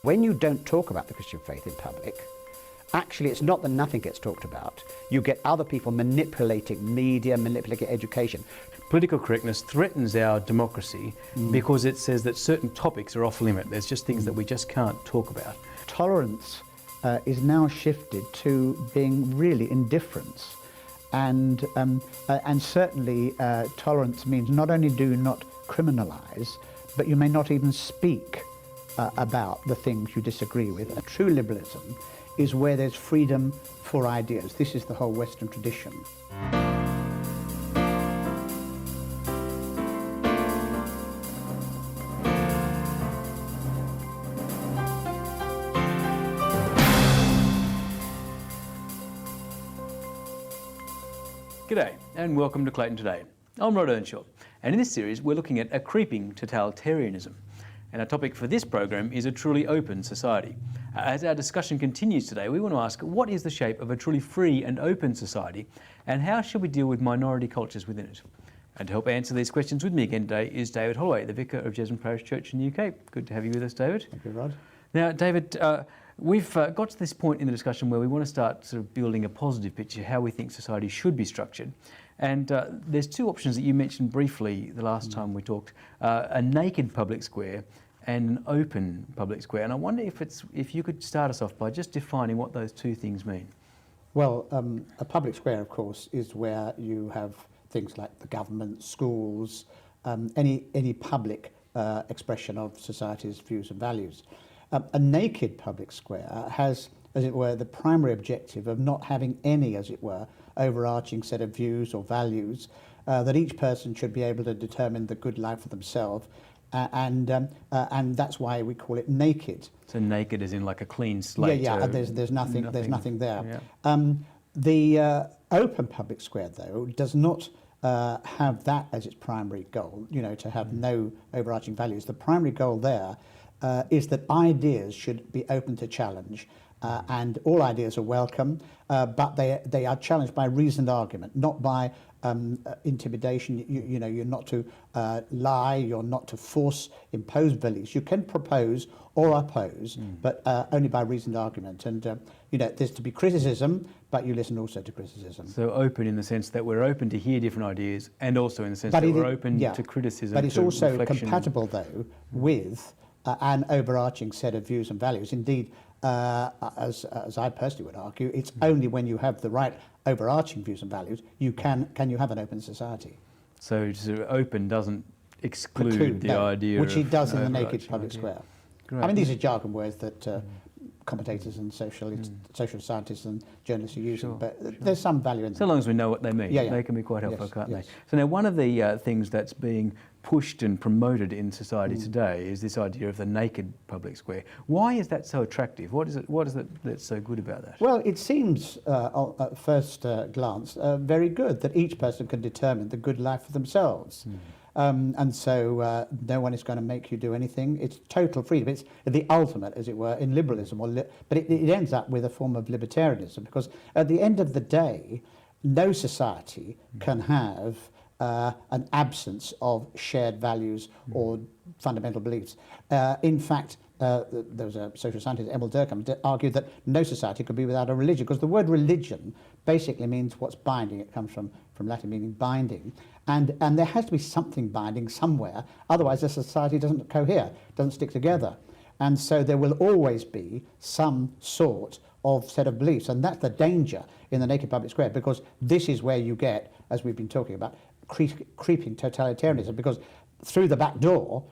When you don't talk about the Christian faith in public, actually it's not that nothing gets talked about. You get other people manipulating media, manipulating education. Political correctness threatens our democracy because it says that certain topics are off limit. There's just things that we just can't talk about. Tolerance is now shifted to being really indifference. And certainly tolerance means not only do not criminalise, but you may not even speak about the things you disagree with. A true liberalism is where there's freedom for ideas. This is the whole Western tradition. G'day and welcome to Clayton Today. I'm Rod Earnshaw, and in this series we're looking at a creeping totalitarianism. And our topic for this program is a truly open society. As our discussion continues today, we want to ask, what is the shape of a truly free and open society, and how should we deal with minority cultures within it? And to help answer these questions with me again today is David Holloway, the Vicar of Jesmond Parish Church in the UK. Good to have you with us, David. Thank you, Rod. Now, David, we've got to this point in the discussion where we want to start sort of building a positive picture, how we think society should be structured. And there's two options that you mentioned briefly the last time we talked, a naked public square and an open public square. And I wonder if you could start us off by just defining what those two things mean. Well, a public square, of course, is where you have things like the government, schools, any public expression of society's views and values. A naked public square has, as it were, the primary objective of not having any, as it were, overarching set of views or values, that each person should be able to determine the good life for themselves, and that's why we call it naked. So naked as in like a clean slate? Yeah, there's nothing there. Yeah. The open public square, though, does not have that as its primary goal, to have no overarching values. The primary goal there is that ideas should be open to challenge, and all ideas are welcome, but they are challenged by reasoned argument, not by intimidation. You're not to lie, you're not to impose beliefs. You can propose or oppose, but only by reasoned argument. And there's to be criticism, but you listen also to criticism. So open in the sense that we're open to hear different ideas, and also in the sense that we're open to criticism. But it's also compatible, though, with an overarching set of views and values. Indeed, as I personally would argue, it's only when you have the right overarching views and values can you have an open society. So open doesn't exclude the idea which of it does in the naked public idea. square. Great. I mean, these are jargon words that commentators and social scientists and journalists are using, but there's some value in them. So long as we know what they mean, they can be quite helpful, can't they? So now one of the things that's being pushed and promoted in society today is this idea of the naked public square. Why is that so attractive? What is it that's so good about that? Well, it seems at first glance very good that each person can determine the good life for themselves. And so no one is going to make you do anything. It's total freedom. It's the ultimate, as it were, in liberalism. But it ends up with a form of libertarianism, because at the end of the day, no society can have an absence of shared values or fundamental beliefs. In fact, there was a social scientist, Emil Durkheim, argued that no society could be without a religion, because the word religion basically means what's binding. It comes from Latin meaning binding. And there has to be something binding somewhere, otherwise the society doesn't cohere, doesn't stick together. And so there will always be some sort of set of beliefs, and that's the danger in the naked public square, because this is where you get, as we've been talking about, creeping totalitarianism, because through the back door,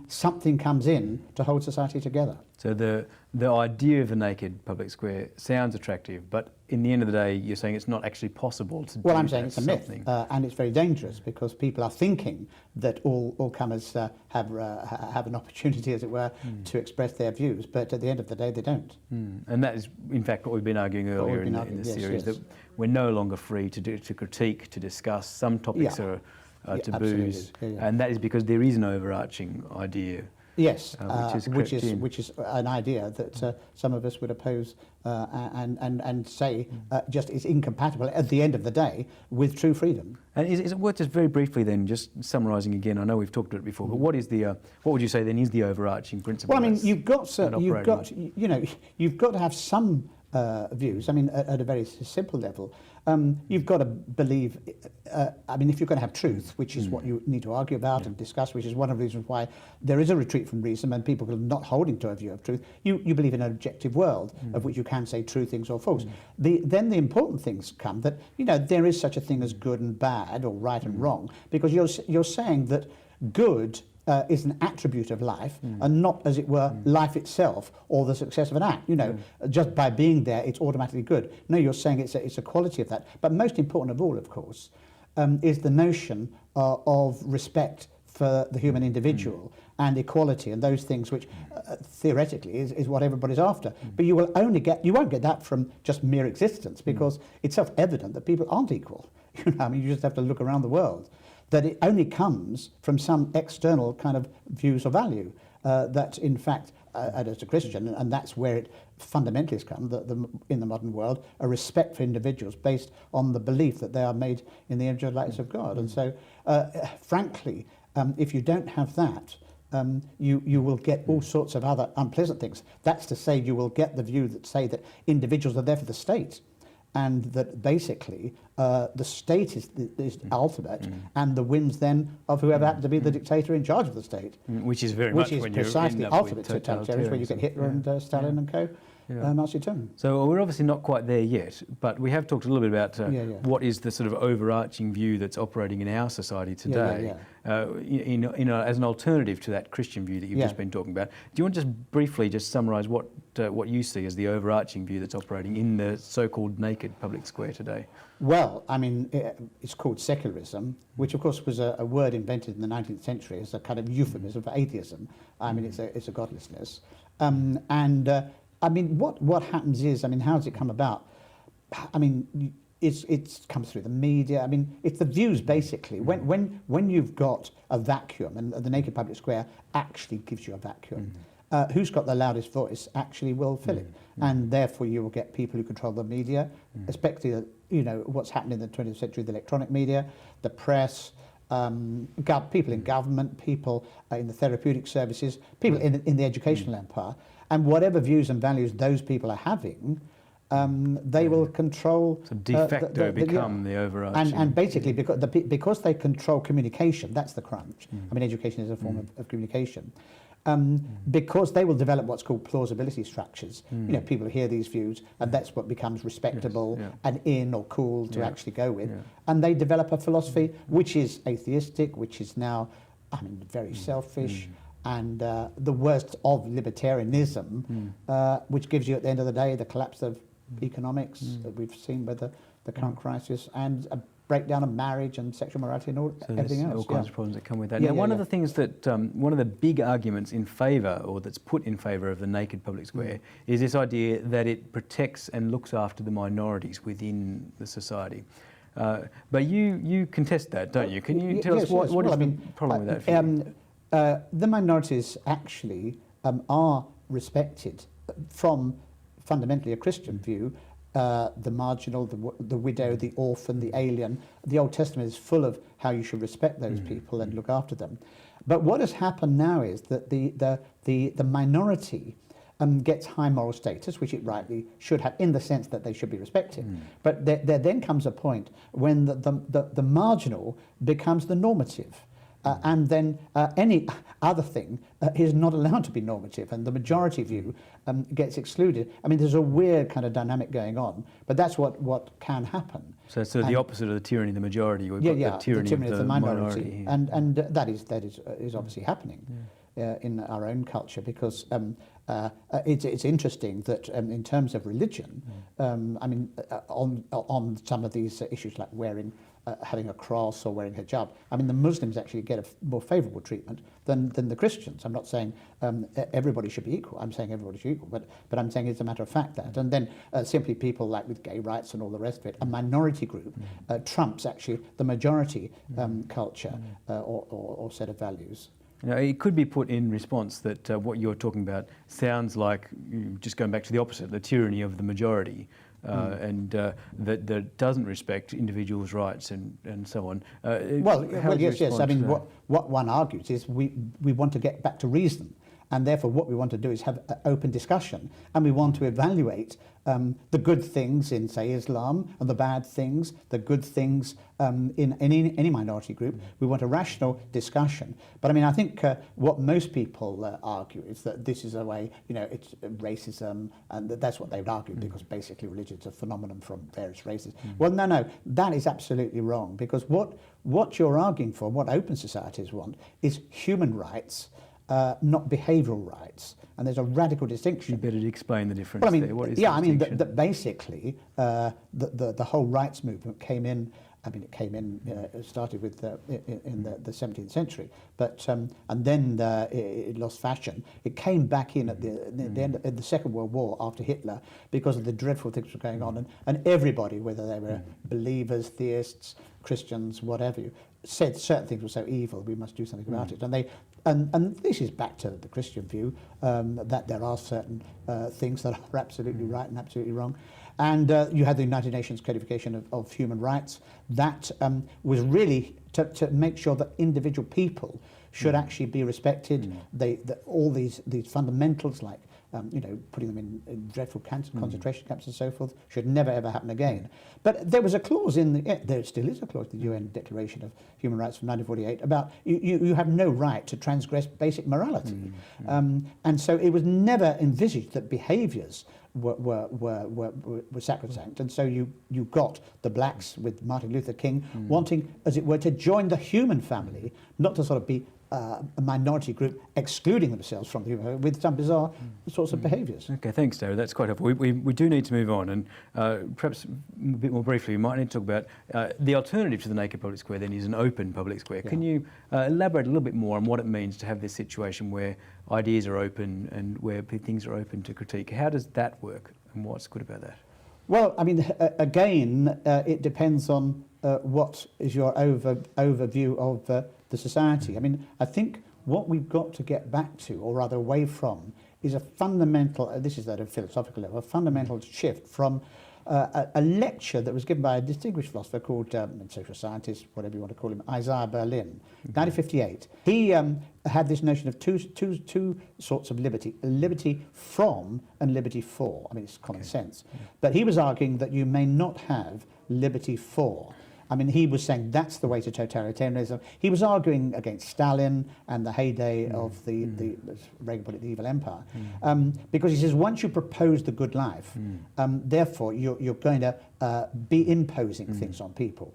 something comes in to hold society together. So the idea of a naked public square sounds attractive, but in the end of the day, you're saying it's not actually possible to do Well, I'm saying it's a myth, something. and it's very dangerous, because people are thinking that all comers have an opportunity, as it were, to express their views, but at the end of the day, they don't. And that is, in fact, what we've been arguing earlier in the series, that we're no longer free to critique, to discuss. Some topics are taboos, and that is because there is an overarching idea Yes, which is an idea that some of us would oppose and say just is incompatible at the end of the day with true freedom. And is it worth just very briefly then, just summarising again? I know we've talked about it before, but what would you say then is the overarching principle? Well, I mean, you've got to have some views. I mean, at a very simple level, you've got to believe. I mean, if you're going to have truth, which is what you need to argue about and discuss, which is one of the reasons why there is a retreat from reason and people are not holding to a view of truth. You believe in an objective world of which you can say true things or false. Then the important things come that there is such a thing as good and bad or right and wrong, because you're saying that good is an attribute of life and not, as it were, life itself or the success of an act. Just by being there, it's automatically good. No, you're saying it's a quality of that. But most important of all, of course, is the notion of respect for the human individual and equality and those things which theoretically is what everybody's after. But you won't get that from just mere existence, because it's self-evident that people aren't equal. I mean, you just have to look around the world. That it only comes from some external kind of views or value that, in fact, as a Christian, and that's where it fundamentally has come, in the modern world, a respect for individuals based on the belief that they are made in the image and likeness of God. And so, frankly, if you don't have that, you will get all sorts of other unpleasant things. That's to say, you will get the view that say that individuals are there for the state, and that basically the state is ultimate, and the whims then of whoever happens to be the dictator in charge of the state. Which is very much when precisely ultimate totalitarianism, where you get Hitler and Stalin and co. Nazi term. So we're obviously not quite there yet, but we have talked a little bit about what is the sort of overarching view that's operating in our society today, as an alternative to that Christian view that you've just been talking about. Do you want to just briefly summarise what you see as the overarching view that's operating in the so-called naked public square today? Well, I mean, it's called secularism, which of course was a word invented in the 19th century as a kind of euphemism for atheism. I mean, it's a godlessness. I mean, what happens is, I mean, how does it come about? I mean, it comes through the media. I mean, it's the views, basically. When you've got a vacuum, and the naked public square actually gives you a vacuum, who's got the loudest voice actually will fill it. And therefore you will get people who control the media, especially, what's happened in the 20th century, the electronic media, the press, people in government, people in the therapeutic services, people in the educational empire. And whatever views and values those people are having, they will control. So de facto become the overarching. And basically, because they control communication, that's the crunch. I mean, education is a form of communication. Because they will develop what's called plausibility structures. People hear these views, and that's what becomes respectable and in or cool to actually go with. And they develop a philosophy which is atheistic, which is now, I mean, very selfish. And the worst of libertarianism, which gives you, at the end of the day, the collapse of economics that we've seen with the current crisis, and a breakdown of marriage and sexual morality and everything else. All kinds of problems that come with that. Now, one of the things that, one of the big arguments in favour, or that's put in favour of the naked public square, is this idea that it protects and looks after the minorities within the society. But you contest that, don't you? Can you tell us what is the problem with that for you? The minorities actually are respected from fundamentally a Christian view. The marginal, the widow, the orphan, the alien. The Old Testament is full of how you should respect those people and look after them. But what has happened now is that the minority gets high moral status, which it rightly should have, in the sense that they should be respected. But there then comes a point when the marginal becomes the normative. And then any other thing is not allowed to be normative, and the majority view gets excluded. I mean, there's a weird kind of dynamic going on, but that's what can happen. So it's the opposite of the tyranny of the majority. We've got the tyranny of the minority. And that is obviously happening in our own culture, because it's interesting that in terms of religion, I mean, on some of these issues like having a cross or wearing hijab, I mean, the Muslims actually get a more favourable treatment than the Christians. I'm not saying everybody should be equal. I'm saying everybody should be equal, but I'm saying it's a matter of fact that. And then simply people like with gay rights and all the rest of it, a minority group trumps actually the majority culture or set of values. You know, it could be put in response that what you're talking about sounds like, just going back to the opposite, the tyranny of the majority, and that doesn't respect individuals' rights and so on. Yes. I mean, what one argues is we want to get back to reason. And therefore, what we want to do is have an open discussion, and we want to evaluate the good things in, say, Islam, and the bad things, the good things in any minority group. We want a rational discussion. But I mean, I think what most people argue is that this is a way, you know, it's racism, and that's what they would argue, because basically religion is a phenomenon from various races. Well, no, that is absolutely wrong, because what you're arguing for, what open societies want, is human rights. Not behavioural rights, and there's a radical distinction. You better explain the difference. Well, I mean, there. What is yeah, the I mean, distinction? Basically, the whole rights movement came in. I mean, it started with in the 17th century, but and then it lost fashion. It came back in at the end of the Second World War after Hitler, because of the dreadful things that were going on, and everybody, whether they were believers, theists, Christians, whatever, said certain things were so evil, we must do something about it. And this is back to the Christian view, that there are certain things that are absolutely right and absolutely wrong. And you had the United Nations Codification of Human Rights. That was really to make sure that individual people should actually be respected. All these fundamentals, like you know, putting them in dreadful concentration camps and so forth, should never ever happen again. But there was a clause there still is a clause in the UN Declaration of Human Rights from 1948 about you have no right to transgress basic morality. And so it was never envisaged that behaviours were sacrosanct. And so you got the blacks with Martin Luther King wanting, as it were, to join the human family, not to sort of be a minority group excluding themselves from the human, with some bizarre sorts of behaviours. Okay, thanks, David. That's quite helpful. We do need to move on, and perhaps a bit more briefly, we might need to talk about the alternative to the naked public square. Then is an open public square. Yeah. Can you elaborate a little bit more on what it means to have this situation where ideas are open and where things are open to critique? How does that work, and what's good about that? Well, I mean, again, it depends on what is your overview of the society. I mean, I think what we've got to get back to, or rather away from, is a fundamental, this is at a philosophical level, a fundamental shift from a lecture that was given by a distinguished philosopher called, social scientist, whatever you want to call him, Isaiah Berlin, 1958. He had this notion of two sorts of liberty, liberty from and liberty for. I mean, it's common sense. Yeah. But he was arguing that you may not have liberty for. I mean, he was saying that's the way to totalitarianism. He was arguing against Stalin and the heyday of the Reagan put it, the evil empire, because he says once you propose the good life, therefore you're going to be imposing things on people.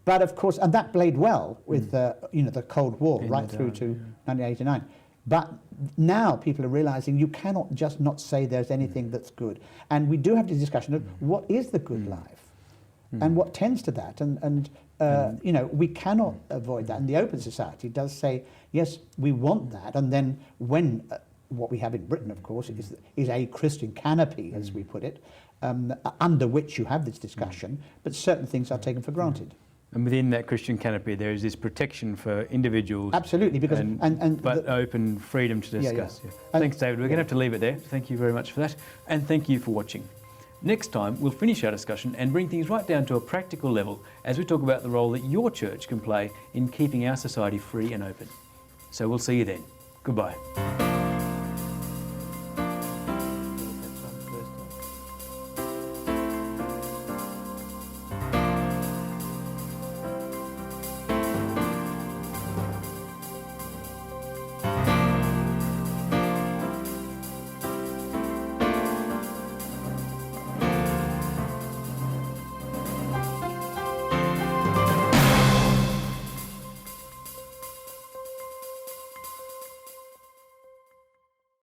But of course, and that played well with the Cold War right through to 1989. But now people are realising you cannot just not say there's anything that's good, and we do have this discussion of what is the good life. And what tends to that, and you know, we cannot avoid that. And the open society does say, yes, we want that. And then when what we have in Britain, of course, is a Christian canopy, as we put it, under which you have this discussion, but certain things are taken for granted. And within that Christian canopy, there is this protection for individuals. Absolutely, because but open freedom to discuss. Yeah. Thanks, David. We're going to have to leave it there. Thank you very much for that, and thank you for watching. Next time, we'll finish our discussion and bring things right down to a practical level as we talk about the role that your church can play in keeping our society free and open. So we'll see you then. Goodbye.